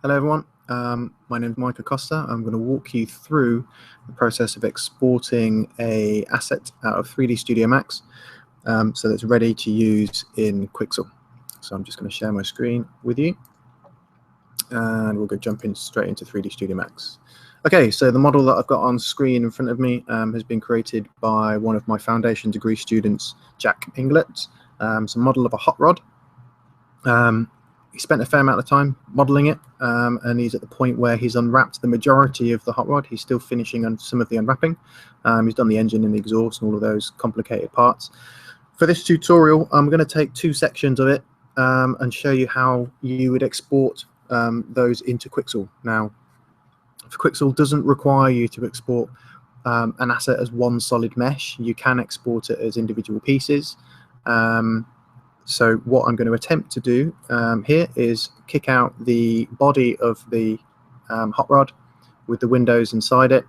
Hello everyone, my name is Mike Acosta. I'm going to walk you through the process of exporting an asset out of 3dsMax so that it's ready to use in Quixel. So I'm just going to share my screen with you and we'll go jump in straight into 3dsMax. Okay, so the model that I've got on screen in front of me has been created by one of my foundation degree students, Jack Inglet. It's a model of a hot rod. He spent a fair amount of time modeling it, and he's at the point where he's unwrapped the majority of the hot rod. He's still finishing on some of the unwrapping. He's done the engine and the exhaust and all of those complicated parts. For this tutorial, I'm going to take two sections of it and show you how you would export those into Quixel. Now, Quixel doesn't require you to export an asset as one solid mesh. You can export it as individual pieces. So what I'm going to attempt to do here is kick out the body of the hot rod with the windows inside it,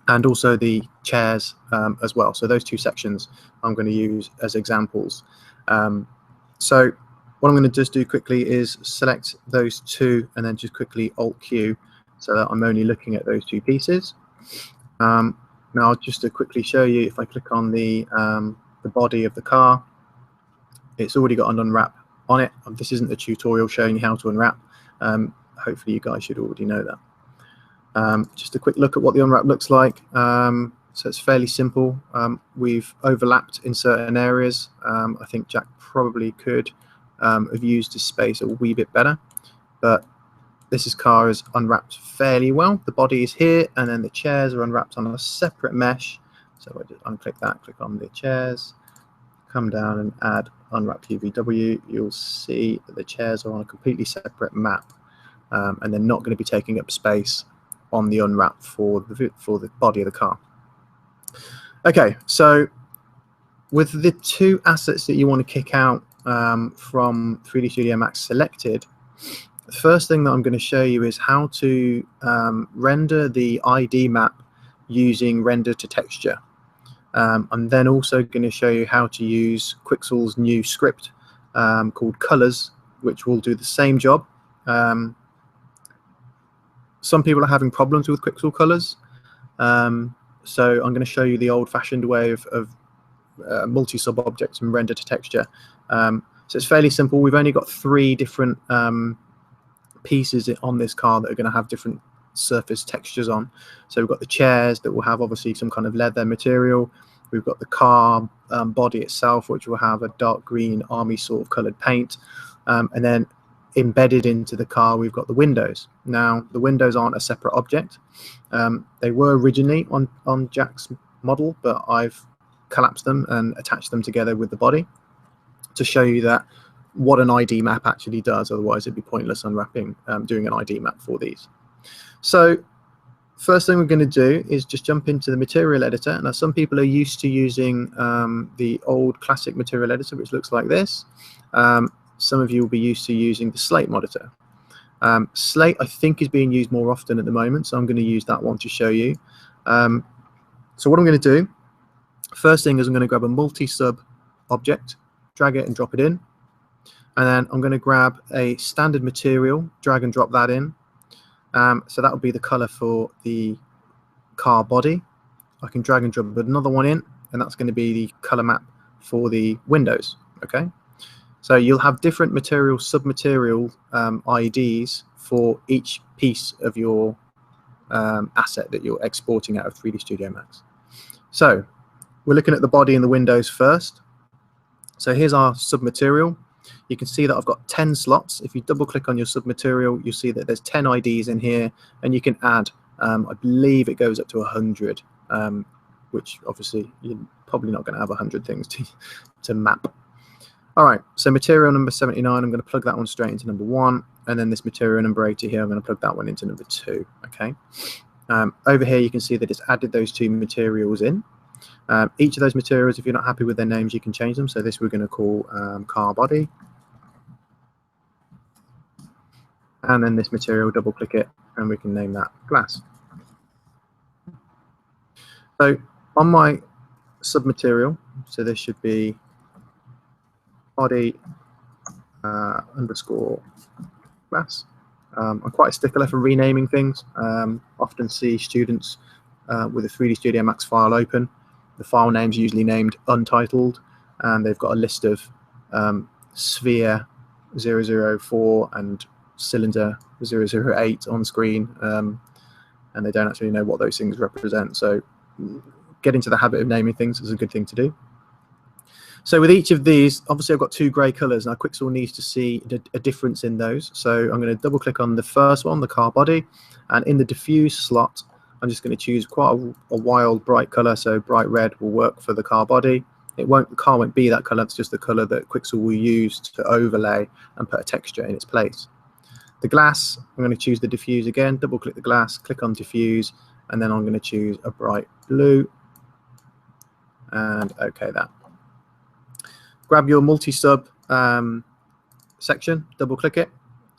and also the chairs as well. So those two sections I'm going to use as examples. So what I'm going to just do quickly is select those two and then just quickly Alt-Q so that I'm only looking at those two pieces. Now just to quickly show you, if I click on the body of the car, it's already got an unwrap on it. This isn't a tutorial showing you how to unwrap. Hopefully you guys should already know that. Just a quick look at what the unwrap looks like. So it's fairly simple. We've overlapped in certain areas. I think Jack probably could have used his space a wee bit better, but this car is unwrapped fairly well. The body is here, and then the chairs are unwrapped on a separate mesh. So I just unclick that, click on the chairs, come down and add unwrap UVW. You'll see that the chairs are on a completely separate map, and they're not going to be taking up space on the unwrap for the body of the car. Okay, so with the two assets that you want to kick out from 3dsMax selected, the first thing that I'm going to show you is how to render the ID map using render to texture. I'm then also going to show you how to use Quixel's new script called Colors, which will do the same job. Some people are having problems with Quixel Colors, so I'm going to show you the old-fashioned way of multi-sub objects and render to texture. So it's fairly simple. We've only got three different pieces on this car that are going to have different surface textures on. So we've got the chairs that will have obviously some kind of leather material. We've got the car body itself, which will have a dark green army sort of colored paint, and then embedded into the car we've got the windows. Now the windows aren't a separate object. They were originally on Jack's model, but I've collapsed them and attached them together with the body to show you that what an ID map actually does. Otherwise it'd be pointless unwrapping doing an ID map for these. So first thing we're going to do is just jump into the material editor. Now some people are used to using the old classic material editor, which looks like this. Some of you will be used to using the Slate monitor. Slate I think is being used more often at the moment, so I'm going to use that one to show you. So what I'm going to do, first thing is I'm going to grab a multi-sub object, drag it and drop it in, and then I'm going to grab a standard material, drag and drop that in. So that will be the color for the car body. I can drag and drop another one in, and that's going to be the color map for the windows. Okay, so you'll have different material, sub-material IDs for each piece of your asset that you're exporting out of 3dsMax. So we're looking at the body and the windows first. So here's our sub-material. You can see that I've got 10 slots. If you double click on your submaterial, you'll see that there's 10 IDs in here, and you can add, I believe it goes up to 100, which obviously you're probably not going to have 100 things to map. All right, so material number 79, I'm going to plug that one straight into number 1, and then this material number 80 here, I'm going to plug that one into number 2. Okay. Over here, you can see that it's added those two materials in. Each of those materials, if you're not happy with their names, you can change them. So this we're going to call car body. And then this material, double click it, and we can name that glass. So on my submaterial, so this should be body underscore glass. I'm quite a stickler for renaming things. Often see students with a 3D Studio Max file open. The file name's usually named Untitled, and they've got a list of sphere 004 and cylinder 008 on screen, and they don't actually know what those things represent. So get into the habit of naming things is a good thing to do. So with each of these, obviously I've got two grey colours. Now Quixel needs to see a difference in those. So I'm going to double click on the first one, the car body, and in the diffuse slot, I'm just going to choose quite a wild bright colour. So bright red will work for the car body. The car won't be that colour. It's just the colour that Quixel will use to overlay and put a texture in its place. The glass, I'm going to choose the diffuse again, double click the glass, click on diffuse, and then I'm going to choose a bright blue, and OK that. Grab your multi-sub section, double click it,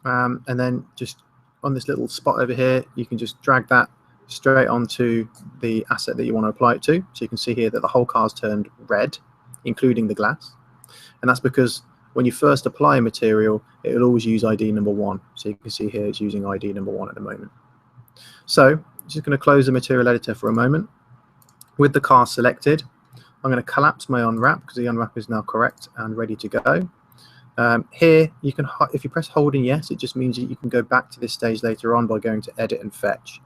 and then just on this little spot over here, you can just drag that straight onto the asset that you want to apply it to. So you can see here that the whole car's turned red, including the glass. And that's because when you first apply a material, it will always use ID number 1. So you can see here it's using ID number 1 at the moment. So I'm just going to close the material editor for a moment. With the car selected, I'm going to collapse my unwrap because the unwrap is now correct and ready to go. Here, you can, if you press hold and yes, it just means that you can go back to this stage later on by going to edit and fetch.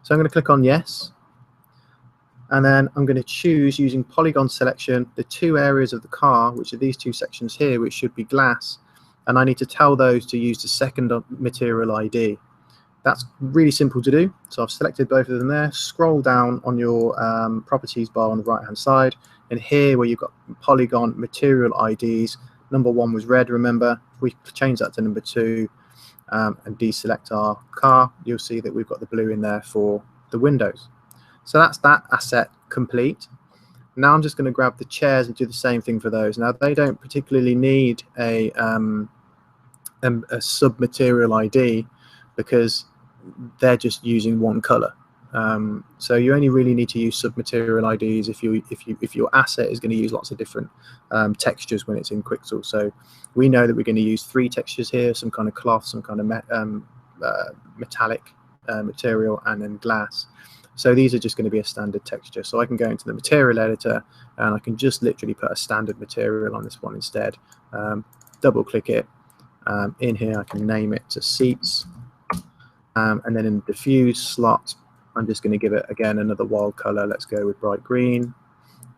So I'm going to click on yes, and then I'm going to choose, using polygon selection, the two areas of the car, which are these two sections here, which should be glass, and I need to tell those to use the second material ID. That's really simple to do. So I've selected both of them there. Scroll down on your properties bar on the right hand side, and here where you've got polygon material IDs, number 1 was red, remember. If we change that to number 2 and deselect our car, you'll see that we've got the blue in there for the windows. So that's that asset complete. Now I'm just going to grab the chairs and do the same thing for those. Now they don't particularly need a sub-material ID because they're just using one color. So you only really need to use sub-material IDs if your asset is going to use lots of different textures when it's in Quixel. So we know that we're going to use 3 textures here: some kind of cloth, some kind of metallic material, and then glass. So these are just going to be a standard texture. So I can go into the material editor and I can just literally put a standard material on this one instead. Double click it. In here I can name it to seats. And then in the diffuse slot, I'm just going to give it, again, another wild color. Let's go with bright green,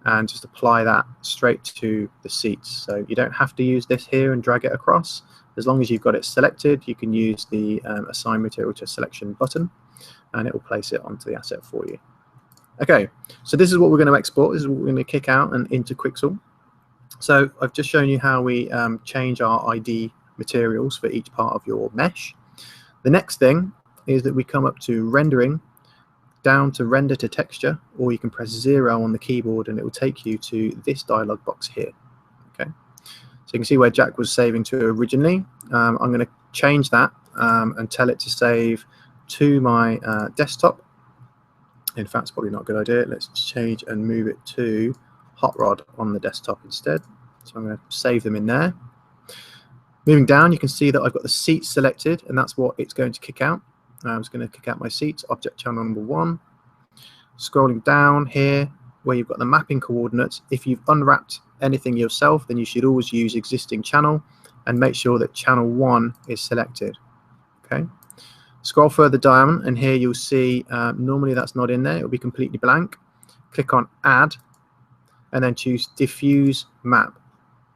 and just apply that straight to the seats. So you don't have to use this here and drag it across. As long as you've got it selected, you can use the assign material to selection button, and it will place it onto the asset for you. Okay, so this is what we're going to export. This is what we're going to kick out and into Quixel. So I've just shown you how we change our ID materials for each part of your mesh. The next thing is that we come up to rendering, down to render to texture, or you can press 0 on the keyboard and it will take you to this dialog box here. Okay, so you can see where Jack was saving to originally. I'm going to change that and tell it to save to my desktop. In fact, it's probably not a good idea. Let's change and move it to Hot Rod on the desktop instead. So I'm going to save them in there. Moving down, you can see that I've got the seats selected, and that's what it's going to kick out. I'm just going to kick out my seats, object channel number 1. Scrolling down here, where you've got the mapping coordinates, if you've unwrapped anything yourself, then you should always use existing channel and make sure that channel 1 is selected. Okay. Scroll further down, and here you'll see normally that's not in there. It will be completely blank. Click on Add, and then choose Diffuse Map.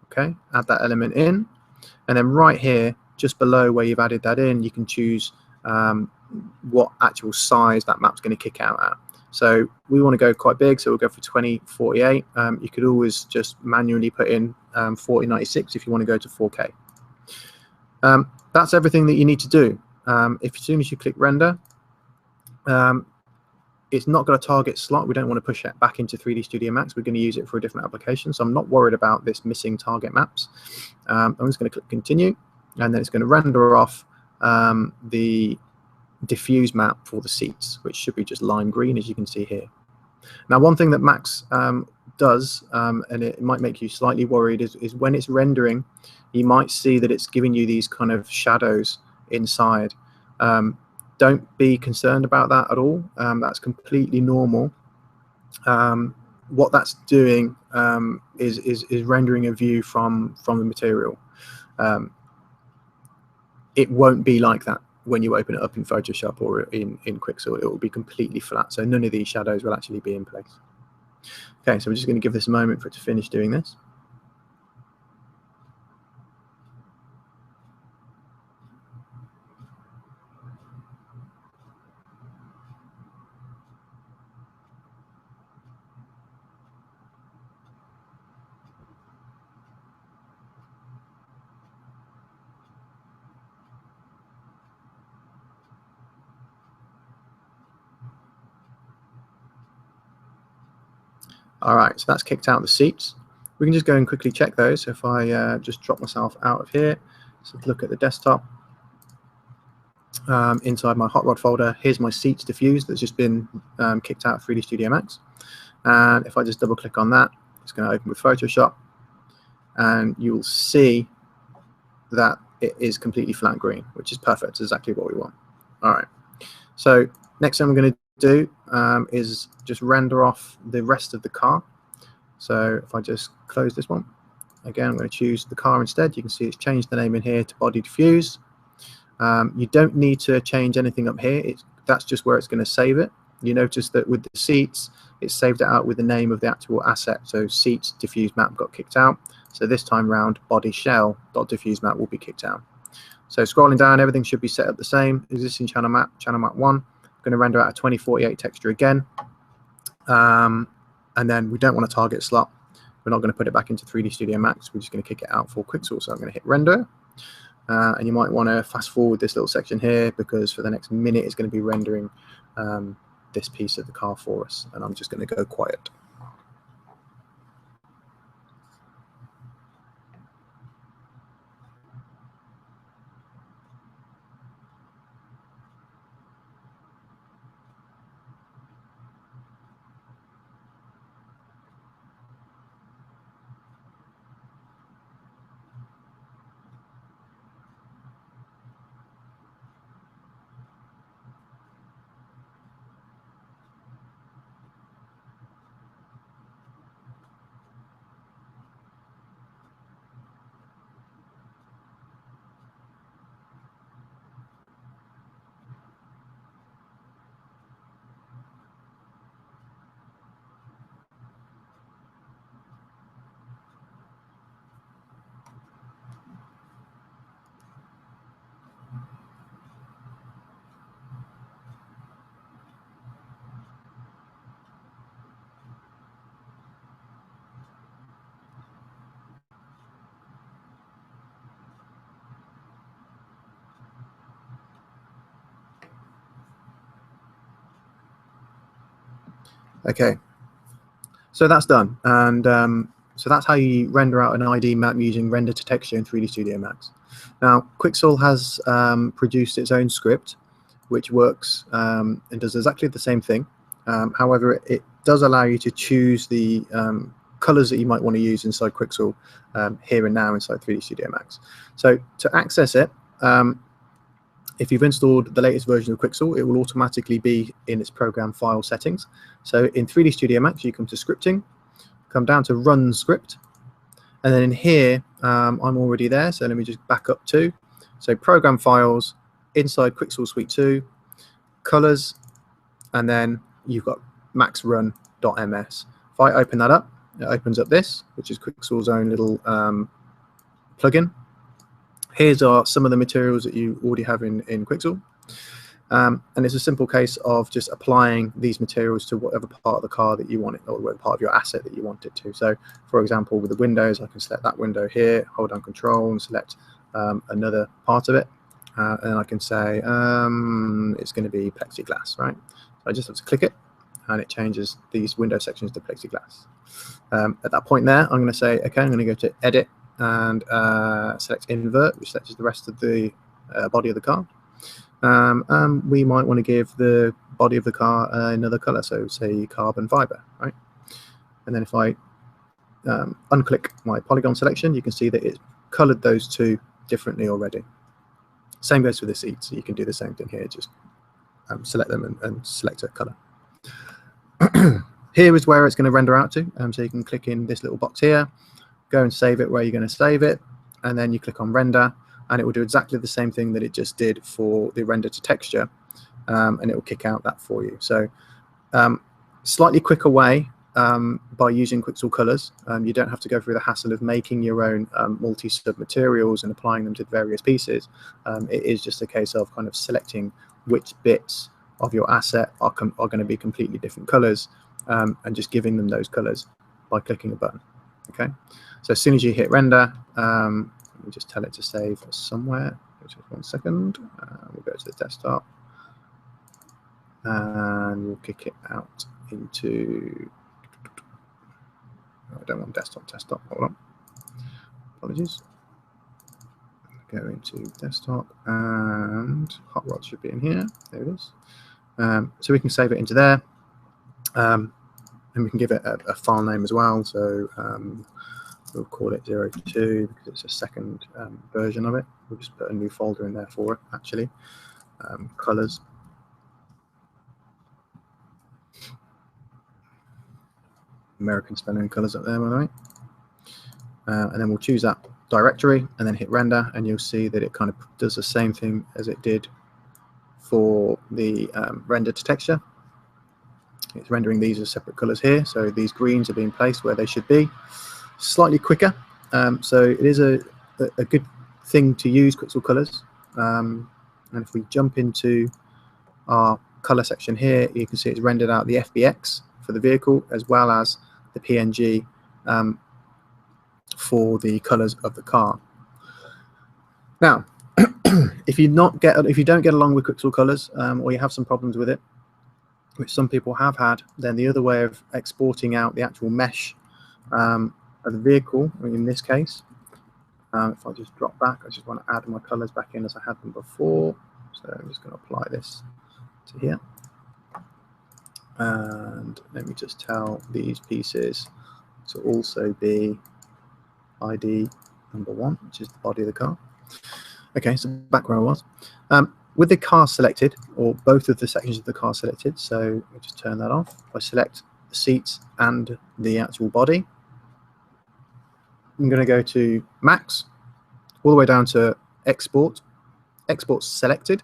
Okay, add that element in, and then right here, just below where you've added that in, you can choose what actual size that map's going to kick out at. So we want to go quite big, so we'll go for 2048. You could always just manually put in 4096 if you want to go to 4K. That's everything that you need to do. As soon as you click render, it's not going to target slot. We don't want to push it back into 3D Studio Max. We're going to use it for a different application. So I'm not worried about this missing target maps. I'm just going to click continue, and then it's going to render off the diffuse map for the seats, which should be just lime green, as you can see here. Now, one thing that Max does, and it might make you slightly worried, is when it's rendering, you might see that it's giving you these kind of shadows inside. Don't be concerned about that at all. That's completely normal. What that's doing is rendering a view from the material. It won't be like that when you open it up in Photoshop or in Quixel. It will be completely flat, so none of these shadows will actually be in place. Okay, so we're just going to give this a moment for it to finish doing this. All right, so that's kicked out the seats. We can just go and quickly check those. So if I just drop myself out of here, so look at the desktop. Inside my hot rod folder, here's my seats diffuse that's just been kicked out of 3D Studio Max. And if I just double click on that, it's going to open with Photoshop, and you'll see that it is completely flat green, which is perfect. It's exactly what we want. All right, so next thing I'm going to do is just render off the rest of the car. So if I just close this one, again, I'm going to choose the car instead. You can see it's changed the name in here to body diffuse. You don't need to change anything up here. That's just where it's going to save it. You notice that with the seats, it saved it out with the name of the actual asset. So seats diffuse map got kicked out. So this time round, body shell dot diffuse map will be kicked out. So scrolling down, everything should be set up the same. Existing channel map 1. I'm going to render out a 2048 texture again. And then we don't want a target slot. We're not going to put it back into 3D Studio Max. We're just going to kick it out for Quixel. So I'm going to hit render. And you might want to fast forward this little section here, because for the next minute it's going to be rendering this piece of the car for us. And I'm just going to go quiet. Okay, so that's done, and so that's how you render out an ID map using render to texture in 3D Studio Max. Now, Quixel has produced its own script, which works and does exactly the same thing. However, it does allow you to choose the colors that you might want to use inside Quixel here and now inside 3D Studio Max. So to access it, if you've installed the latest version of Quixel, it will automatically be in its program file settings. So in 3D Studio Max, you come to scripting, come down to run script, and then in here, I'm already there. So let me just back up to, so program files, inside Quixel Suite 2, colors, and then you've got maxrun.ms. If I open that up, it opens up this, which is Quixel's own little plugin. Here's some of the materials that you already have in Quixel. And it's a simple case of just applying these materials to whatever part of the car that you want it, or whatever part of your asset that you want it to. So, for example, with the windows, I can select that window here, hold down Control, and select another part of it. And then I can say it's going to be plexiglass, right? So I just have to click it, and it changes these window sections to plexiglass. At that point there, I'm going to say, okay, I'm going to go to Edit, and select invert, which selects the rest of the body of the car. We might want to give the body of the car another color, so say carbon fiber, right? And then if I unclick my polygon selection, you can see that it's colored those two differently already. Same goes for the seats. So you can do the same thing here. Just select them and select a color. Here is where it's going to render out to. So you can click in this little box here, go and save it where you're going to save it, and then you click on render, and it will do exactly the same thing that it just did for the render to texture, and it will kick out that for you. So slightly quicker way by using Quixel Colours. You don't have to go through the hassle of making your own multi-sub materials and applying them to various pieces. It is just a case of kind of selecting which bits of your asset are going to be completely different colors, and just giving them those colors by clicking a button. Okay, so as soon as you hit render, let me just tell it to save somewhere. Just 1 second. We'll go to the desktop and we'll kick it out into, I don't want desktop, hold on, apologies. Go into desktop, and hot rod should be in here. There it is. So we can save it into there, and we can give it a file name as well. So we'll call it 02 because it's a second version of it. We'll just put a new folder in there for it, actually. Colors. American spelling colors up there, by the way. And then we'll choose that directory and then hit render, and you'll see that it kind of does the same thing as it did for the render to texture. It's rendering these as separate colors here, so these greens are being placed where they should be. Slightly quicker, so it is a good thing to use Quixel Colours. And if we jump into our color section here, you can see it's rendered out the FBX for the vehicle as well as the PNG for the colors of the car. Now, if you don't get along with Quixel Colours, or you have some problems with it, which some people have had, then the other way of exporting out the actual mesh of the vehicle, in this case, if I just drop back, I just want to add my colors back in as I had them before. So I'm just going to apply this to here. And let me just tell these pieces to also be ID number 1, which is the body of the car. Okay, so back where I was. With the car selected, or both of the sections of the car selected, so I'll just turn that off. I select the seats and the actual body. I'm going to go to Max, all the way down to Export, Export Selected.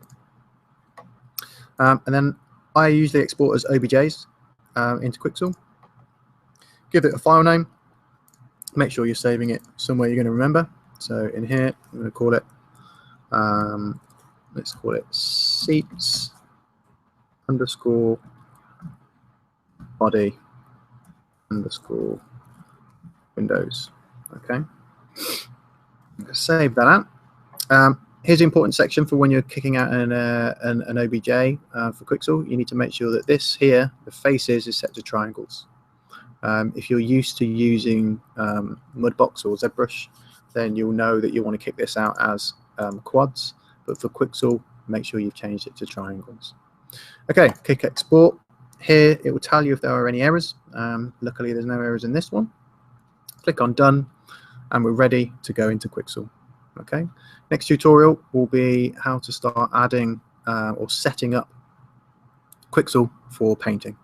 And then I usually export as OBJs into Quixel. Give it a file name. Make sure you're saving it somewhere you're going to remember. So in here, I'm going to call it, let's call it seats underscore body underscore windows. Okay. Save that out. Here's the important section for when you're kicking out an OBJ for Quixel. You need to make sure that this here, the faces, is set to triangles. If you're used to using Mudbox or ZBrush, then you'll know that you want to kick this out as quads. But for Quixel, make sure you've changed it to triangles. Okay, click export. Here, it will tell you if there are any errors. Luckily, there's no errors in this one. Click on done, and we're ready to go into Quixel. Okay. Next tutorial will be how to start adding or setting up Quixel for painting.